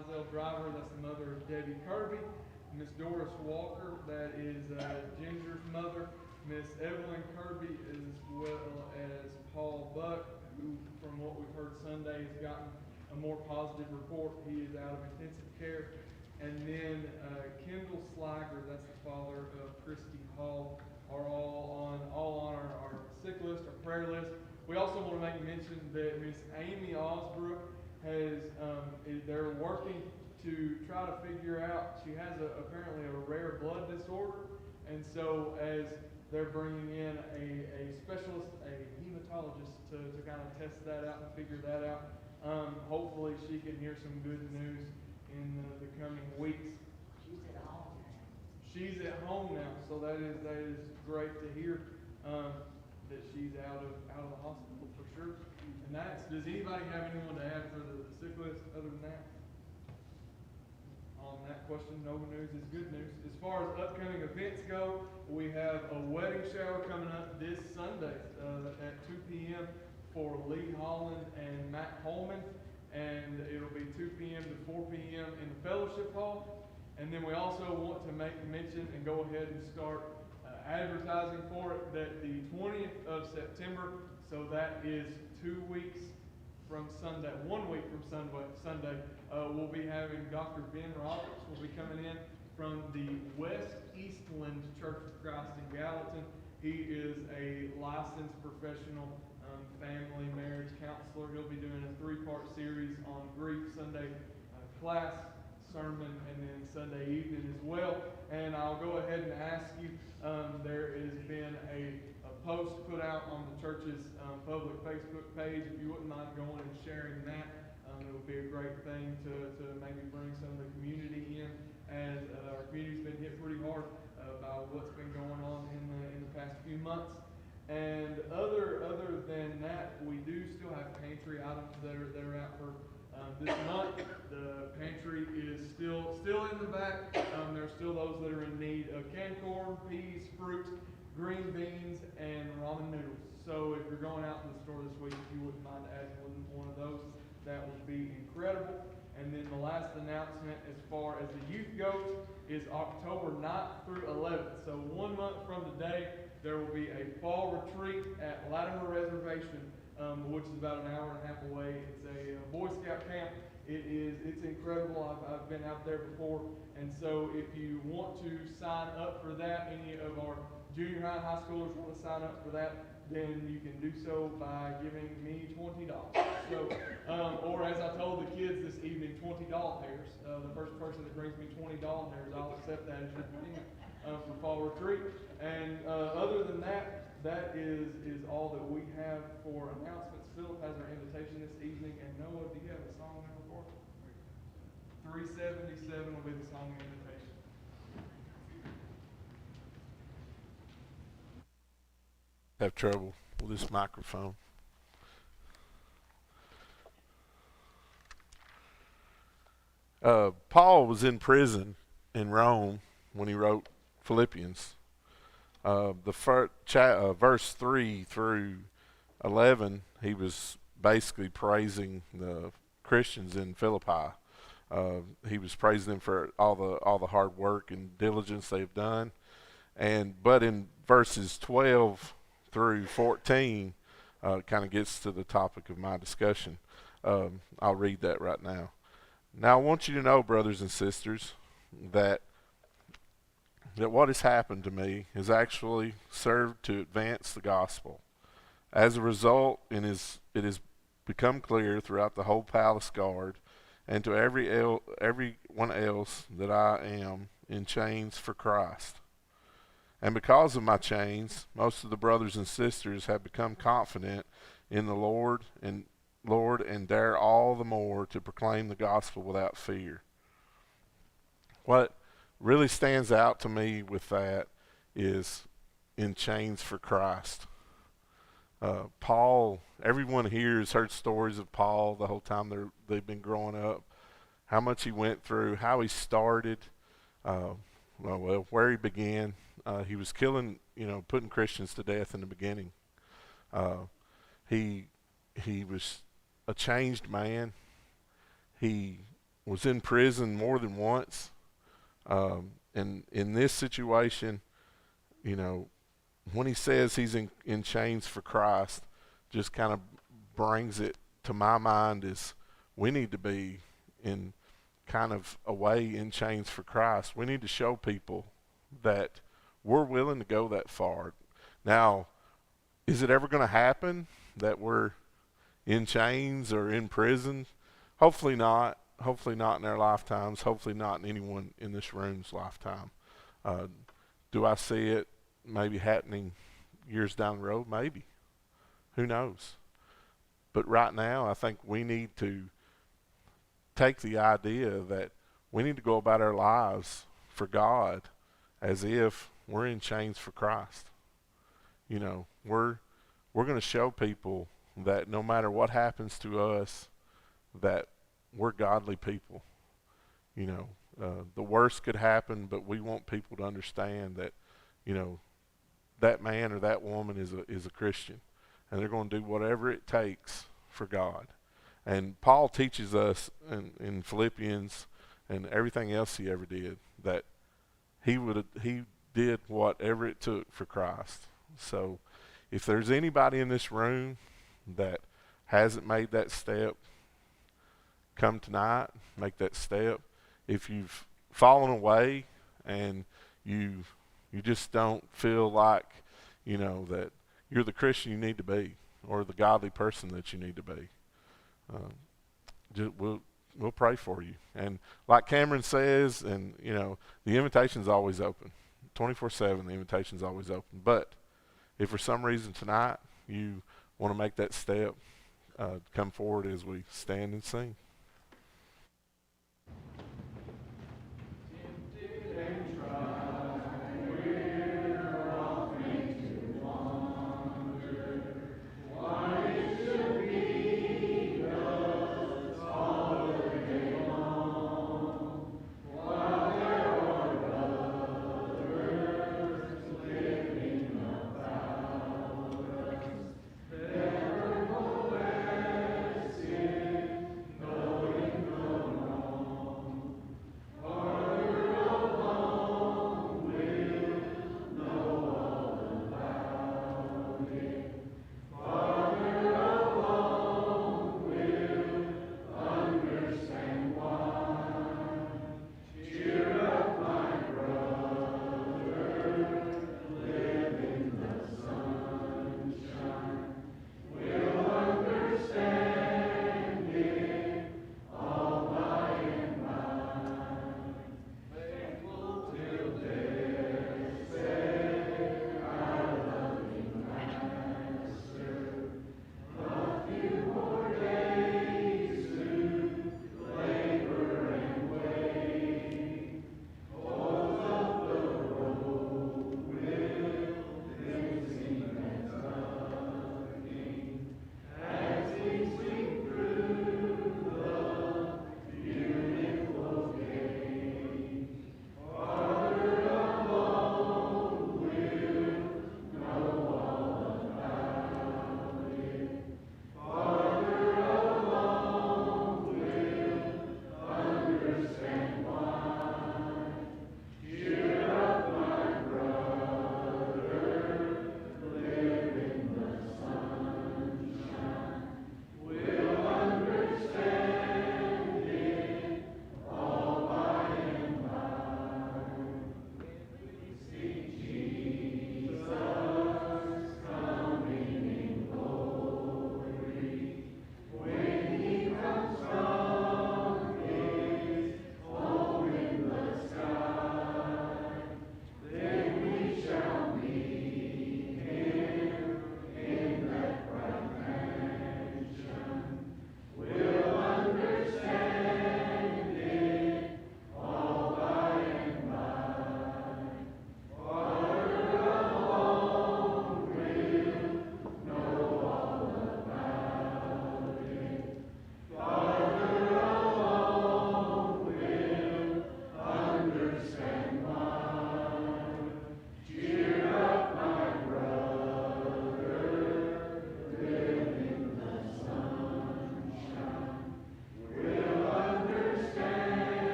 Mizell Driver, that's the mother of Debbie Kirby. Miss Doris Walker, that is Ginger's mother. Miss Evelyn Kirby, as well as Paul Buck, who, from what we've heard Sunday, has gotten a more positive report. He is out of intensive care. And then Kendall Slager, that's the father of Christy Hall, are all on our sick list, our prayer list. We also want to make mention that Miss Amy Osbrook they're working to try to figure out, she has apparently a rare blood disorder, and so as they're bringing in a specialist, a hematologist, to kind of test that out and figure that out. Hopefully she can hear some good news in the coming weeks. She's at home now. She's at home now, so that is great to hear that she's out of the hospital for sure. And does anybody have anyone to add for the sick list other than that? On that question, no news is good news. As far as upcoming events go, we have a wedding shower coming up this Sunday at 2 p.m. for Lee Holland and Matt Holman, and it'll be 2 p.m. to 4 p.m. in the fellowship hall. And then we also want to make mention and go ahead and start advertising for it that the 20th of September, so that is 2 weeks from Sunday, 1 week from Sunday, we'll be having Dr. Ben Roberts will be coming in from the West Eastland Church of Christ in Gallatin. He is a licensed professional family marriage counselor. He'll be doing a 3-part series on Greek Sunday class, sermon, and then Sunday evening as well. And I'll go ahead and ask you, there has been a post put out on the church's public Facebook page. If you wouldn't mind going and sharing that, it would be a great thing to maybe bring some of the community in, as our community's been hit pretty hard by what's been going on in the past few months. And other than that, we do still have pantry items that are out for this month. The pantry is still in the back. There's still those that are in need of canned corn, peas, fruit, green beans, and ramen noodles. So if you're going out to the store this week, if you wouldn't mind adding one of those, that would be incredible. And then the last announcement as far as the youth goes is October 9th through 11th. So 1 month from today, there will be a fall retreat at Latimer Reservation, which is about an hour and a half away. It's a Boy Scout camp. It's incredible. I've been out there before. And so if you want to sign up for that, any of our junior high and high schoolers want to sign up for that, then you can do so by giving me $20. So, or as I told the kids this evening, $20 hairs. The first person that brings me $20 hairs, I'll accept that as your payment for fall retreat. And other than that, that is all that we have for announcements. Philip has our invitation this evening, and Noah, do you have a song number for us? 377 will be the song invitation. Have trouble with this microphone. Paul was in prison in Rome when he wrote Philippians. Verse 3 through 11, he was basically praising the Christians in Philippi. He was praising them for all the hard work and diligence they've done. But in verses 12 through 14, kind of gets to the topic of my discussion. I'll read that right now. Now I want you to know, brothers and sisters, that what has happened to me has actually served to advance the gospel. As a result, it has become clear throughout the whole palace guard and to everyone else that I am in chains for Christ. And because of my chains, most of the brothers and sisters have become confident in the Lord and dare all the more to proclaim the gospel without fear. What really stands out to me with that is in chains for Christ. Paul, everyone here has heard stories of Paul the whole time they've been growing up, how much he went through, how he started, where he began. He was putting Christians to death in the beginning. He was a changed man. He was in prison more than once. And in this situation, you know, when he says he's in chains for Christ, just kind of brings it to my mind is we need to be in kind of a way in chains for Christ. We need to show people that we're willing to go that far. Now, is it ever going to happen that we're in chains or in prison? Hopefully not. Hopefully not in our lifetimes. Hopefully not in anyone in this room's lifetime. Uh, do I see it maybe happening years down the road? Maybe. Who knows? But right now, I think we need to take the idea that we need to go about our lives for God as if we're in chains for Christ. You know, we're going to show people that no matter what happens to us, that we're godly people. You know, the worst could happen, but we want people to understand that, you know, that man or that woman is a Christian, and they're going to do whatever it takes for God. And Paul teaches us in Philippians and everything else he ever did that he did whatever it took for Christ. So if there's anybody in this room that hasn't made that step, come tonight, make that step. If you've fallen away and you just don't feel like, you know, that you're the Christian you need to be or the godly person that you need to be, we'll pray for you. And like Cameron says, and you know, the invitation's always open, 24/7. The invitation's always open. But if for some reason tonight you want to make that step, come forward as we stand and sing.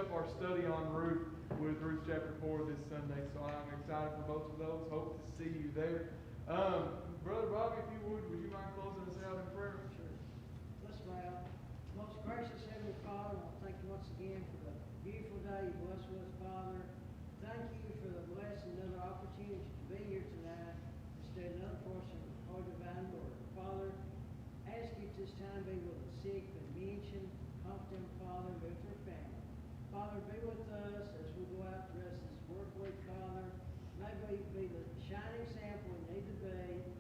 up our study on Ruth with Ruth chapter 4 this Sunday. So I'm excited for both of those. Hope to see you there. Brother Bobby, if you would you mind closing us out in prayer? Sure. Let's bow. Most gracious Heavenly Father, I want to thank you once again for the beautiful day you blessed with us, Father. Thank you for the blessing, another opportunity to be here tonight to study another portion of the Holy Divine Word. Father, ask you at this time be with the sick, the mention, comfort them, Father, be with their family. Father, be with us as we go out the rest of this work week, Father. May we be the shining example we need to be.